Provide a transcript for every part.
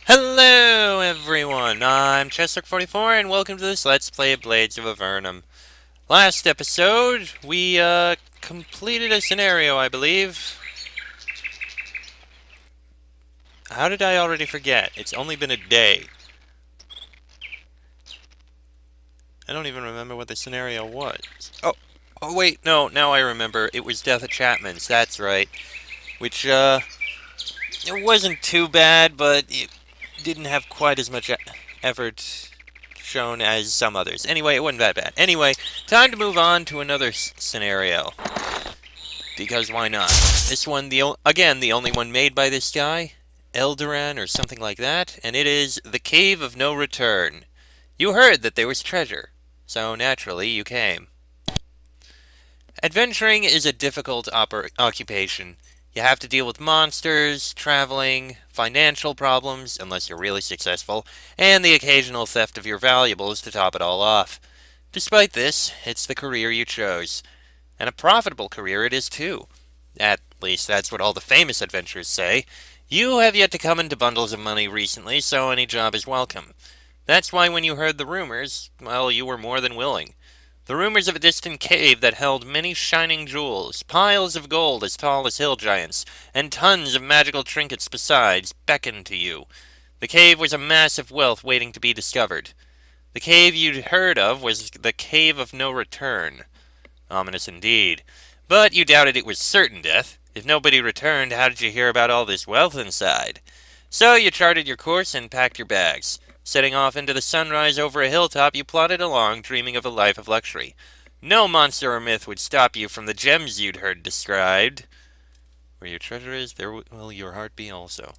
Hello everyone, I'm Chester44 and welcome to this Let's Play Blades of Avernum. Last episode, we completed a scenario, I believe. How did I already forget? It's only been a day. I don't even remember what the scenario was. Oh wait, no, now I remember. It was Death at Chapman's, that's right. Which, it wasn't too bad, but it didn't have quite as much effort shown as some others. Anyway, it wasn't that bad. Anyway, time to move on to another scenario. Because why not? This one, again, the only one made by this guy, Eldoran or something like that, and it is The Cave of No Return. You heard that there was treasure, so naturally you came. Adventuring is a difficult occupation. You have to deal with monsters, traveling, financial problems, unless you're really successful, and the occasional theft of your valuables to top it all off. Despite this, it's the career you chose. And a profitable career it is too. At least that's what all the famous adventurers say. You have yet to come into bundles of money recently, so any job is welcome. That's why when you heard the rumors, well, you were more than willing. The rumors of a distant cave that held many shining jewels, piles of gold as tall as hill giants, and tons of magical trinkets besides, beckoned to you. The cave was a mass of wealth waiting to be discovered. The cave you'd heard of was the Cave of No Return. Ominous indeed. But you doubted it was certain death. If nobody returned, how did you hear about all this wealth inside? So you charted your course and packed your bags. Setting off into the sunrise over a hilltop, you plodded along, dreaming of a life of luxury. No monster or myth would stop you from the gems you'd heard described. Where your treasure is, there will your heart be also.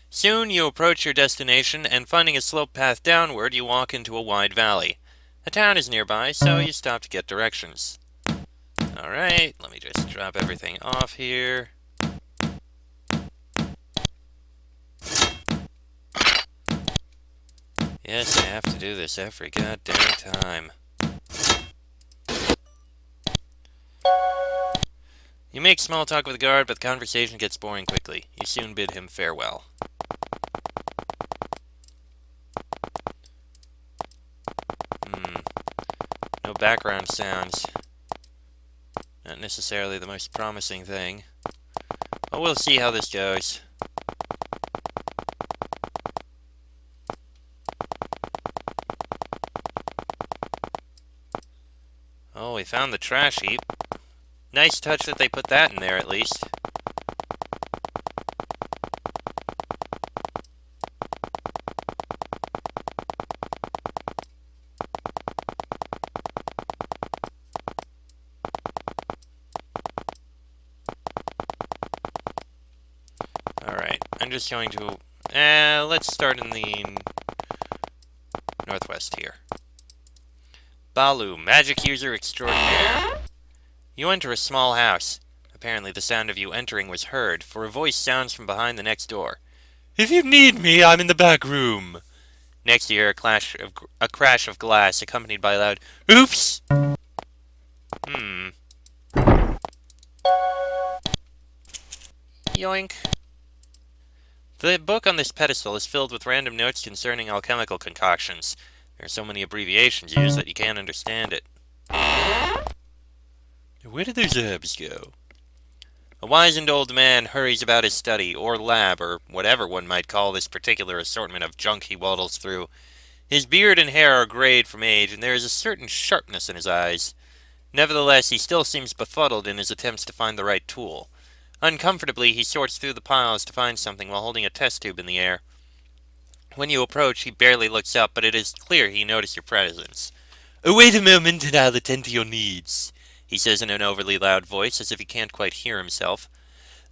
Soon you approach your destination, and finding a slope path downward, you walk into a wide valley. A town is nearby, so you stop to get directions. Alright, let me just drop everything off here. Yes, I have to do this every goddamn time. You make small talk with the guard, but the conversation gets boring quickly. You soon bid him farewell. No background sounds. Not necessarily the most promising thing. But we'll see how this goes. Oh, we found the trash heap. Nice touch that they put that in there, at least. Alright, I'm just going to... let's start in the northwest here. Balu, magic user extraordinaire. You enter a small house. Apparently the sound of you entering was heard, for a voice sounds from behind the next door. If you need me, I'm in the back room. Next you hear a crash of glass, accompanied by a loud, "Oops!" Yoink. The book on this pedestal is filled with random notes concerning alchemical concoctions. There are so many abbreviations used that you can't understand it. Where did those herbs go? A wizened old man hurries about his study, or lab, or whatever one might call this particular assortment of junk he waddles through. His beard and hair are grayed from age, and there is a certain sharpness in his eyes. Nevertheless, he still seems befuddled in his attempts to find the right tool. Uncomfortably, he sorts through the piles to find something while holding a test tube in the air. When you approach, he barely looks up, but it is clear he noticed your presence. "Wait a moment, and I'll attend to your needs," he says in an overly loud voice, as if he can't quite hear himself.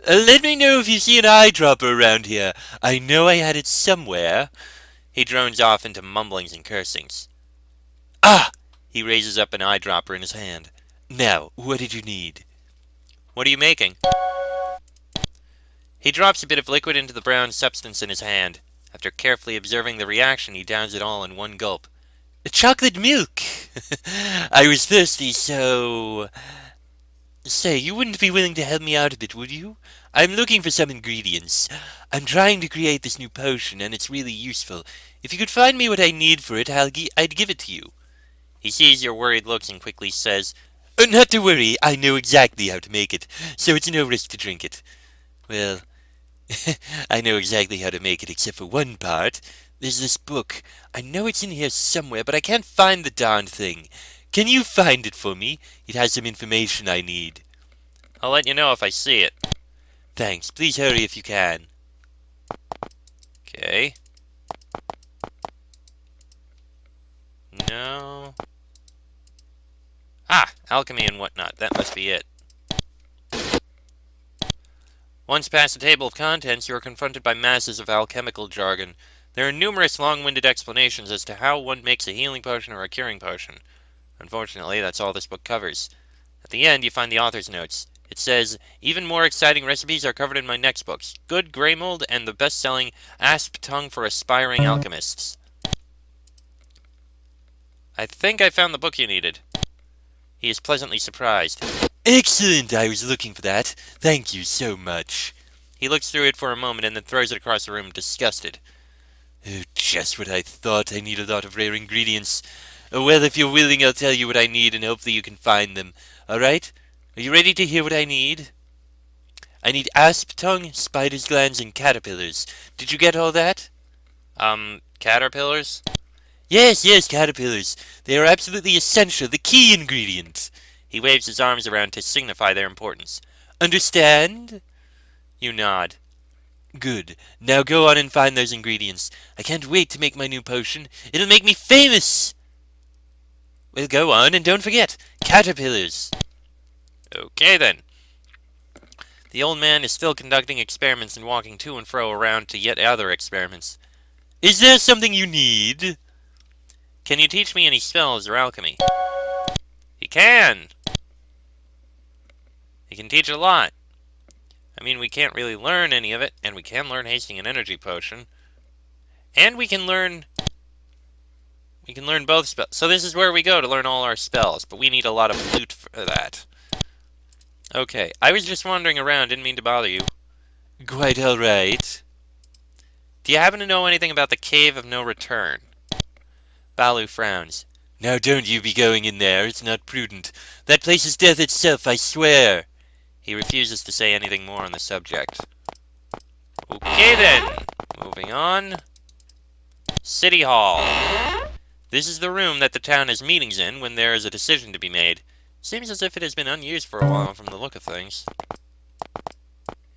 "Let me know if you see an eyedropper around here. I know I had it somewhere." He drones off into mumblings and cursings. "Ah!" He raises up an eyedropper in his hand. "Now, what did you need?" "What are you making?" He drops a bit of liquid into the brown substance in his hand. After carefully observing the reaction, he downs it all in one gulp. "Chocolate milk! I was thirsty, so... Say, you wouldn't be willing to help me out a bit, would you? I'm looking for some ingredients. I'm trying to create this new potion, and it's really useful. If you could find me what I need for it, I'd give it to you." He sees your worried looks and quickly says, "Not to worry, I know exactly how to make it, so it's no risk to drink it." Well, I know exactly how to make it except for one part. There's this book. I know it's in here somewhere, but I can't find the darned thing. Can you find it for me? It has some information I need. I'll let you know if I see it. Thanks. Please hurry if you can. Okay. No. Ah, alchemy and whatnot. That must be it. Once past the table of contents, you are confronted by masses of alchemical jargon. There are numerous long-winded explanations as to how one makes a healing potion or a curing potion. Unfortunately, that's all this book covers. At the end, you find the author's notes. It says, "Even more exciting recipes are covered in my next books, Good Grey Mold and the best-selling Asp Tongue for Aspiring Alchemists." I think I found the book you needed. He is pleasantly surprised. Excellent! I was looking for that. Thank you so much. He looks through it for a moment and then throws it across the room, disgusted. Oh, just what I thought. I need a lot of rare ingredients. Well, if you're willing, I'll tell you what I need, and hopefully you can find them. All right? Are you ready to hear what I need? I need asp tongue, spider's glands, and caterpillars. Did you get all that? Caterpillars? Yes, yes, caterpillars. They are absolutely essential, the key ingredient. He waves his arms around to signify their importance. Understand? You nod. Good. Now go on and find those ingredients. I can't wait to make my new potion. It'll make me famous! Well, go on, and don't forget, caterpillars. Okay, then. The old man is still conducting experiments and walking to and fro around to yet other experiments. Is there something you need? Can you teach me any spells or alchemy? He can! He can teach a lot. I mean, we can't really learn any of it, and we can learn hasting an energy potion. And we can learn both spells. So this is where we go to learn all our spells, but we need a lot of loot for that. Okay, I was just wandering around, didn't mean to bother you. Quite alright. Do you happen to know anything about the Cave of No Return? Balu frowns. Now don't you be going in there, it's not prudent. That place is death itself, I swear. He refuses to say anything more on the subject. Okay then, moving on. City Hall. This is the room that the town has meetings in when there is a decision to be made. Seems as if it has been unused for a while from the look of things.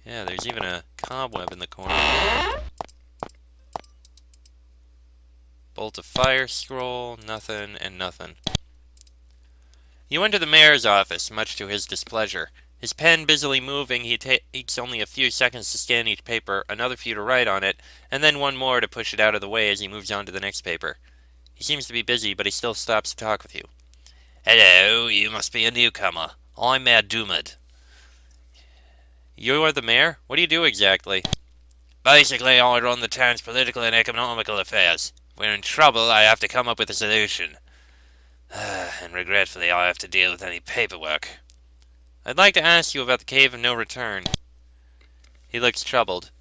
Yeah, there's even a cobweb in the corner. Bolt of fire scroll, nothing, and nothing. You enter the mayor's office, much to his displeasure. His pen busily moving, he takes only a few seconds to scan each paper, another few to write on it, and then one more to push it out of the way as he moves on to the next paper. He seems to be busy, but he still stops to talk with you. Hello, you must be a newcomer. I'm Mayor Dumad. You're the mayor? What do you do exactly? Basically, I run the town's political and economical affairs. If we're in trouble, I have to come up with a solution. And regretfully, I have to deal with any paperwork. I'd like to ask you about the Cave of No Return. He looks troubled.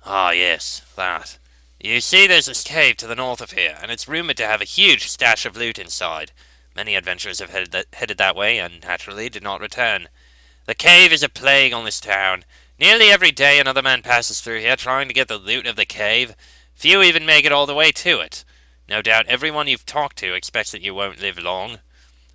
Ah, yes, that. You see, there's this cave to the north of here, and it's rumored to have a huge stash of loot inside. Many adventurers have headed that way, and naturally did not return. The cave is a plague on this town. Nearly every day another man passes through here trying to get the loot of the cave. Few even make it all the way to it. No doubt everyone you've talked to expects that you won't live long.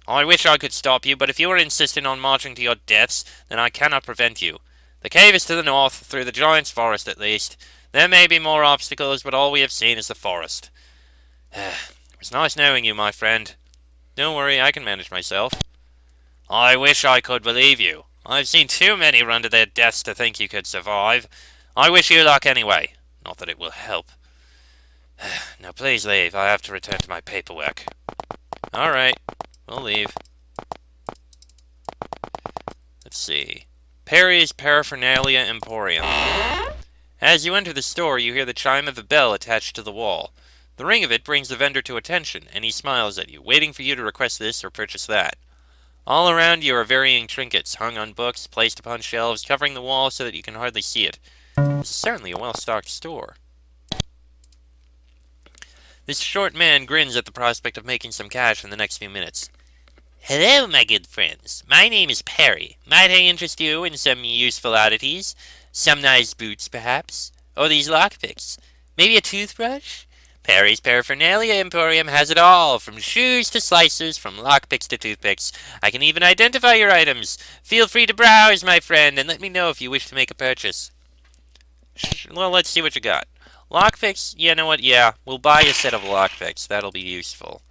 I wish I could stop you, but if you are insistent on marching to your deaths, then I cannot prevent you. The cave is to the north, through the giant's forest at least. There may be more obstacles, but all we have seen is the forest. It was nice knowing you, my friend. Don't worry, I can manage myself. I wish I could believe you. I've seen too many run to their deaths to think you could survive. I wish you luck anyway. Not that it will help. Now please leave. I have to return to my paperwork. Alright. We'll leave. Let's see. Perry's Paraphernalia Emporium. As you enter the store, you hear the chime of a bell attached to the wall. The ring of it brings the vendor to attention, and he smiles at you, waiting for you to request this or purchase that. All around you are varying trinkets, hung on books, placed upon shelves, covering the wall so that you can hardly see it. This is certainly a well-stocked store. This short man grins at the prospect of making some cash in the next few minutes. Hello, my good friends. My name is Perry. Might I interest you in some useful oddities? Some nice boots, perhaps? Or these lockpicks? Maybe a toothbrush? Perry's Paraphernalia Emporium has it all, from shoes to slicers, from lockpicks to toothpicks. I can even identify your items. Feel free to browse, my friend, and let me know if you wish to make a purchase. Well, let's see what you got. Lockpicks? You know what? Yeah, we'll buy a set of lockpicks. That'll be useful.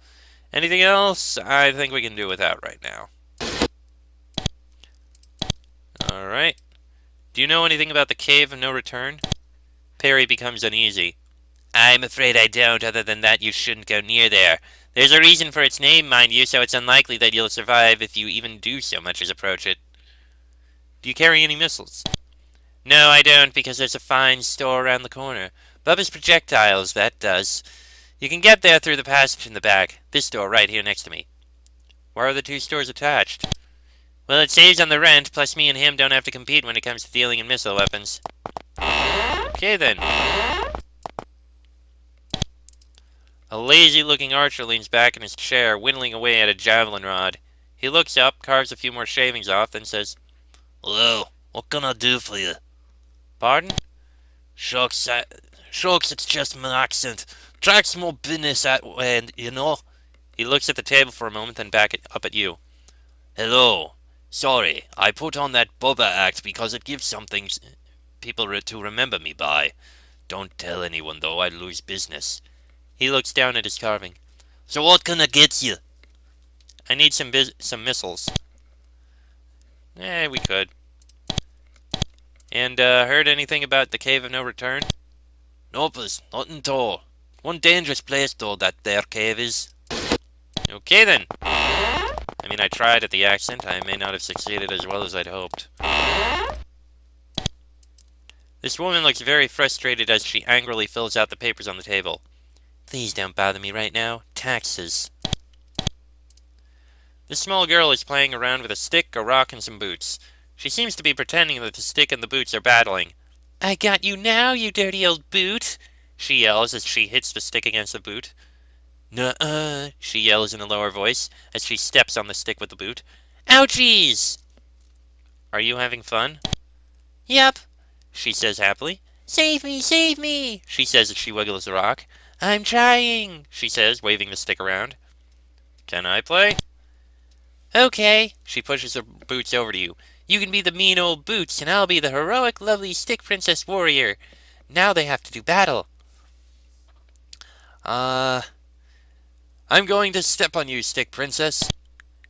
Anything else? I think we can do without right now. Alright. Do you know anything about the Cave of No Return? Perry becomes uneasy. I'm afraid I don't, other than that you shouldn't go near there. There's a reason for its name, mind you, so it's unlikely that you'll survive if you even do so much as approach it. Do you carry any missiles? No, I don't, because there's a fine store around the corner. Bubba's Projectiles, that does. You can get there through the passage in the back. This door right here next to me. Why are the two stores attached? Well, it saves on the rent, plus me and him don't have to compete when it comes to dealing in missile weapons. Okay, then. A lazy-looking archer leans back in his chair, whittling away at a javelin rod. He looks up, carves a few more shavings off, then says, Hello, what can I do for you? Pardon? Shucks, it's just my accent. Track some more business that way, you know. He looks at the table for a moment, then back up at you. Hello. Sorry, I put on that Bubba act because it gives something people to remember me by. Don't tell anyone, though, I'd lose business. He looks down at his carving. So what can I get you? I need some missiles. We could. And, heard anything about the Cave of No Return? Nope, nothing at all. One dangerous place, though, that there cave is. Okay, then. I mean, I tried at the accent. I may not have succeeded as well as I'd hoped. This woman looks very frustrated as she angrily fills out the papers on the table. Please don't bother me right now. Taxes. This small girl is playing around with a stick, a rock, and some boots. She seems to be pretending that the stick and the boots are battling. I got you now, you dirty old boot, she yells as she hits the stick against the boot. Nuh-uh, she yells in a lower voice as she steps on the stick with the boot. Ouchies! Are you having fun? Yep, she says happily. Save me, she says as she wiggles the rock. I'm trying, she says, waving the stick around. Can I play? Okay, she pushes her boots over to you. You can be the mean old boots, and I'll be the heroic, lovely stick princess warrior. Now they have to do battle. I'm going to step on you, stick princess.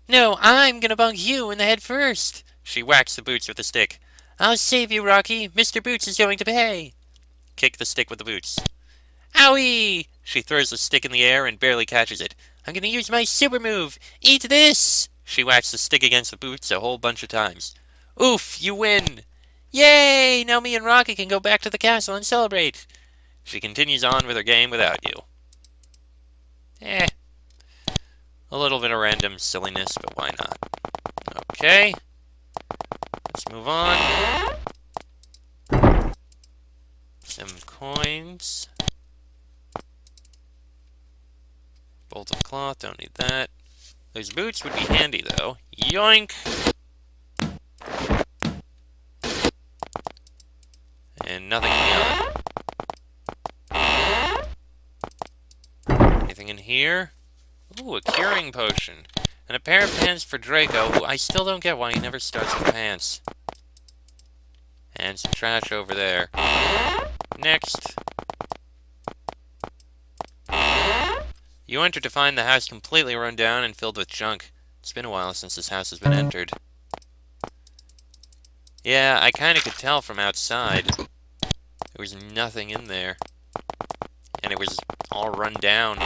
No, I'm gonna bunk you in the head first. She whacks the boots with the stick. I'll save you, Rocky. Mr. Boots is going to pay. Kick the stick with the boots. Owie! She throws the stick in the air and barely catches it. I'm gonna use my super move. Eat this! She whacks the stick against the boots a whole bunch of times. Oof, you win! Yay! Now me and Rocky can go back to the castle and celebrate. She continues on with her game without you. A little bit of random silliness, but why not? Okay. Let's move on. Some coins. Bolt of cloth, don't need that. Those boots would be handy, though. Yoink! And nothing in the other. Anything in here? Ooh, a curing potion. And a pair of pants for Draco, who I still don't get why he never starts with pants. And some trash over there. Next. You enter to find the house completely run down and filled with junk. It's been a while since this house has been entered. Yeah, I kinda could tell from outside. There was nothing in there. And it was all run down.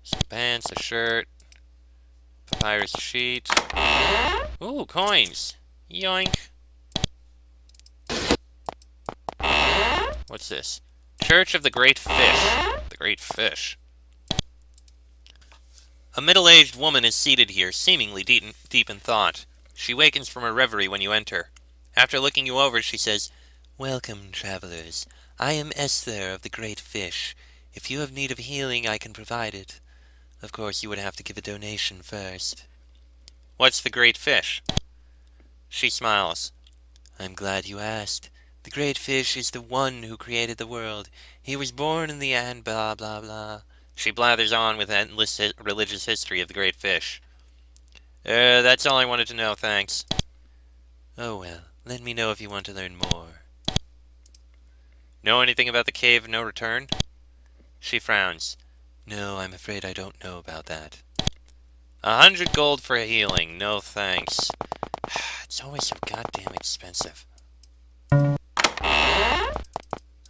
Some pants, a shirt, papyrus sheet. Ooh, coins! Yoink! What's this? Church of the Great Fish. The Great Fish. A middle-aged woman is seated here, seemingly deep in thought. She wakens from her reverie when you enter. After looking you over, she says, "Welcome, travelers. I am Esther of the Great Fish. If you have need of healing, I can provide it. Of course, you would have to give a donation first." "What's the Great Fish?" She smiles. "I'm glad you asked. The Great Fish is the one who created the world. He was born in the and blah blah blah." She blathers on with endless religious history of the Great Fish. That's all I wanted to know, thanks." "Oh well, let me know if you want to learn more." "Know anything about the Cave of No Return?" She frowns. "No, I'm afraid I don't know about that." 100 gold for healing, no thanks. It's always so goddamn expensive.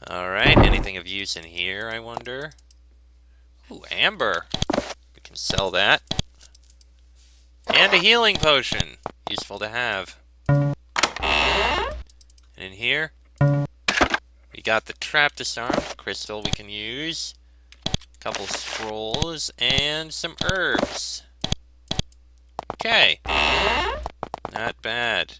Alright, anything of use in here, I wonder? Ooh, amber. We can sell that. And a healing potion. Useful to have. And in here, we got the trap disarm crystal we can use. A couple scrolls, and some herbs. Okay. Not bad.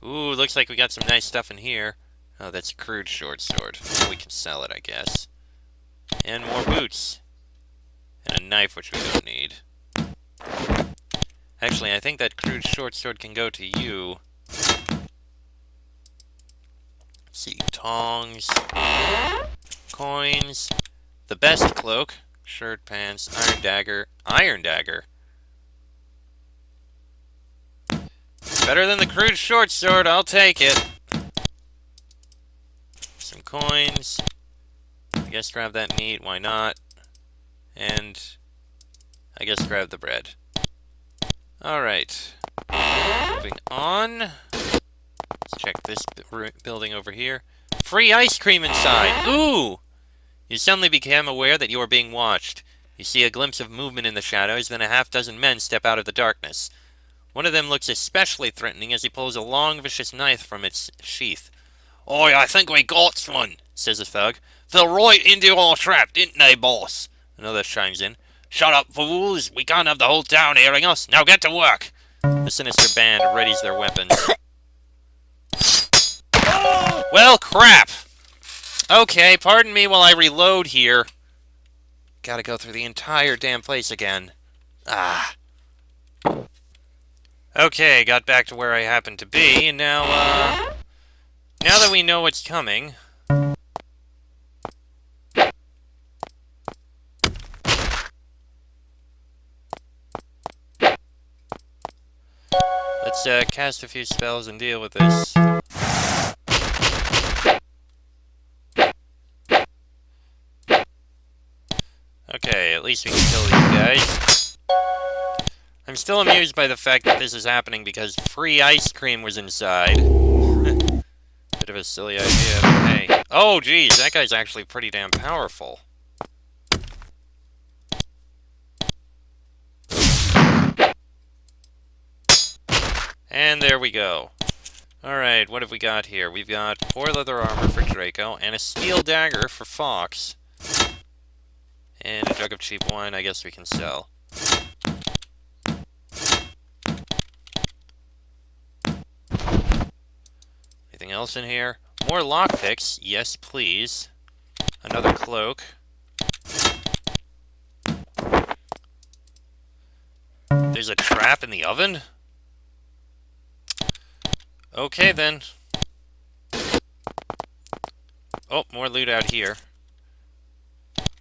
Ooh, looks like we got some nice stuff in here. Oh, that's a crude short sword. Well, we can sell it, I guess. And more boots. And a knife, which we don't need. Actually, I think that crude short sword can go to you. Let's see, tongs. Coins. The best cloak. Shirt, pants, iron dagger. Iron dagger. Better than the crude short sword, I'll take it. Some coins. I guess grab that meat, why not? And I guess grab the bread. Alright. Moving on. Let's check this building over here. Free ice cream inside! Ooh! You suddenly become aware that you are being watched. You see a glimpse of movement in the shadows, then a half-dozen men step out of the darkness. One of them looks especially threatening as he pulls a long, vicious knife from its sheath. "Oi, I think we got one," says a thug. "Fell right into our trap, didn't they, boss?" Another chimes in. "Shut up, fools! We can't have the whole town hearing us. Now get to work!" The sinister band readies their weapons. Well, crap! Okay, pardon me while I reload here. Gotta go through the entire damn place again. Ah. Okay, got back to where I happened to be, and now that we know what's coming... Let's cast a few spells and deal with this. Okay, at least we can kill these guys. I'm still amused by the fact that this is happening because free ice cream was inside. Bit of a silly idea, but hey. Oh, geez, that guy's actually pretty damn powerful. And there we go. Alright, what have we got here? We've got poor leather armor for Draco, and a steel dagger for Fox. And a jug of cheap wine I guess we can sell. Anything else in here? More lockpicks, yes please. Another cloak. There's a trap in the oven? Okay then. Oh, more loot out here.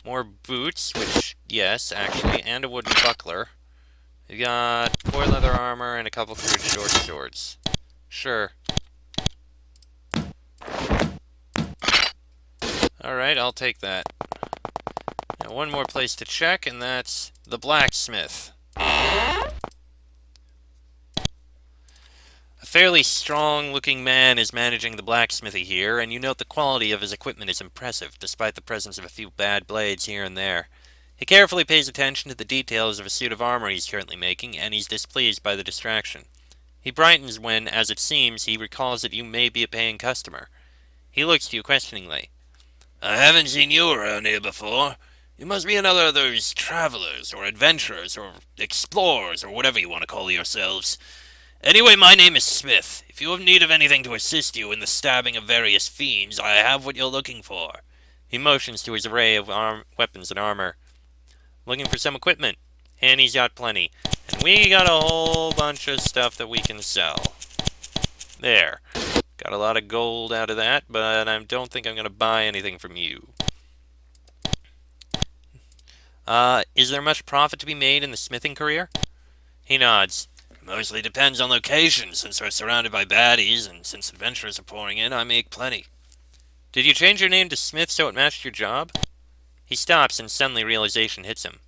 More boots, which, yes, actually, and a wooden buckler. We got poor leather armor and a couple crude short swords. Sure. Alright, I'll take that. Now, one more place to check, and that's the blacksmith. A fairly strong-looking man is managing the blacksmithy here, and you note the quality of his equipment is impressive, despite the presence of a few bad blades here and there. He carefully pays attention to the details of a suit of armor he's currently making, and he's displeased by the distraction. He brightens when, as it seems, he recalls that you may be a paying customer. He looks to you questioningly. "I haven't seen you around here before. You must be another of those travelers, or adventurers, or explorers, or whatever you want to call yourselves. Anyway, my name is Smith. If you have need of anything to assist you in the stabbing of various fiends, I have what you're looking for. He motions to his array of weapons and armor. Looking for some equipment. And he's got plenty. And we got a whole bunch of stuff that we can sell. There. Got a lot of gold out of that, but I don't think I'm going to buy anything from you. Is there much profit to be made in the smithing career? He nods. Mostly depends on location. Since we're surrounded by baddies, and since adventurers are pouring in, I make plenty. Did you change your name to Smith so it matched your job? He stops, and suddenly realization hits him.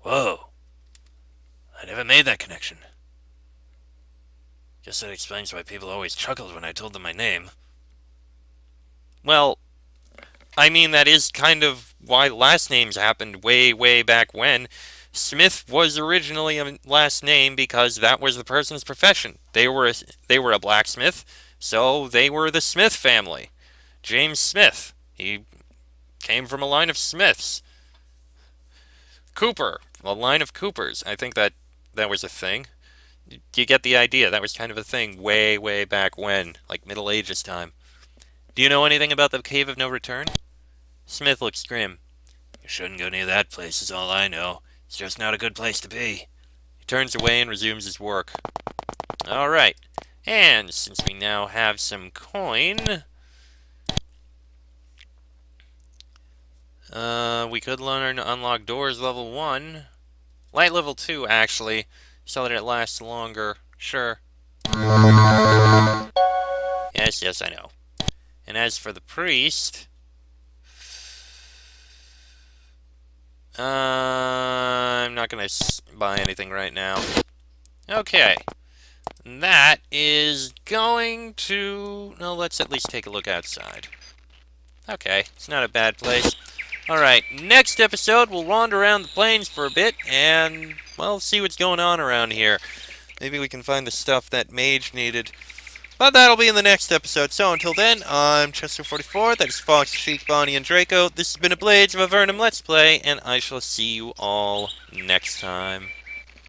Whoa. I never made that connection. Guess that explains why people always chuckled when I told them my name. Well, I mean, that is kind of why last names happened way, way back when. Smith was originally a last name because that was the person's profession. They were a blacksmith, so they were the Smith family. James Smith. He came from a line of Smiths. Cooper. A line of Coopers. I think that was a thing. Do you get the idea? That was kind of a thing way, way back when, like Middle Ages time. Do you know anything about the Cave of No Return? Smith looks grim. You shouldn't go near that place is all I know. It's just not a good place to be. He turns away and resumes his work. Alright. And since we now have some coin, we could learn unlock doors level 1. Light level 2, actually, so that it lasts longer. Sure. Yes, I know. And as for the priest, I'm not going to buy anything right now. Okay. That is going to... No, let's at least take a look outside. Okay, it's not a bad place. Alright, next episode, we'll wander around the plains for a bit, and, well, see what's going on around here. Maybe we can find the stuff that Mage needed. But that'll be in the next episode. So until then, I'm Chester44, that is Fox, Sheik, Bonnie, and Draco. This has been a Blades of Avernum Let's Play, and I shall see you all next time.